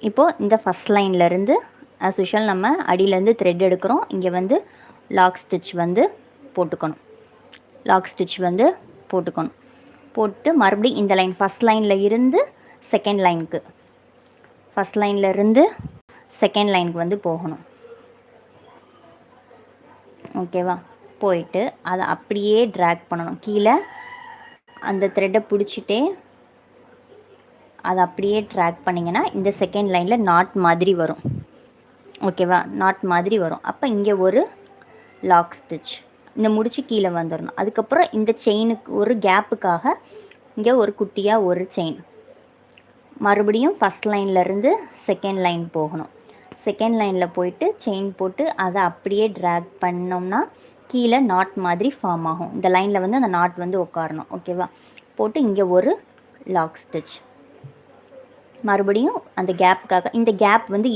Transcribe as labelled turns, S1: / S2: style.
S1: இப்போது இந்த first லைன்லேருந்து as usual நம்ம அடியிலேருந்து த்ரெட் எடுக்கிறோம். இங்கே வந்து லாக் ஸ்டிச் வந்து போட்டுக்கணும். போட்டு மறுபடியும் இந்த லைன் ஃபஸ்ட் லைனில் இருந்து செகண்ட் லைனுக்கு வந்து போகணும். ஓகேவா? போயிட்டு அதை அப்படியே ட்ராக் பண்ணணும். கீழே அந்த த்ரெட்டை பிடிச்சிட்டே அதை அப்படியே ட்ராக் பண்ணிங்கன்னா இந்த செகண்ட் லைனில் நாட் மாதிரி வரும். ஓகேவா? நாட் மாதிரி வரும். அப்போ இங்கே ஒரு லாக் ஸ்டிச், இந்த முடிச்சு கீழே வந்துடணும். அதுக்கப்புறம் இந்த செயினுக்கு ஒரு கேப்புக்காக இங்கே ஒரு குட்டியாக ஒரு செயின், மறுபடியும் ஃபஸ்ட் லைன்லேருந்து செகண்ட் லைன் போகணும். செகண்ட் லைனில் போயிட்டு செயின் போட்டு அதை அப்படியே ட்ராக் பண்ணோம்னா கீழே நாட் மாதிரி ஃபார்ம் ஆகும். இந்த லைனில் வந்து அந்த நாட் வந்து உட்காரணும். ஓகேவா? போட்டு இங்கே ஒரு லாக் ஸ்டிச், மறுபடியும் அந்த கேப்புக்காக, இந்த கேப் வந்து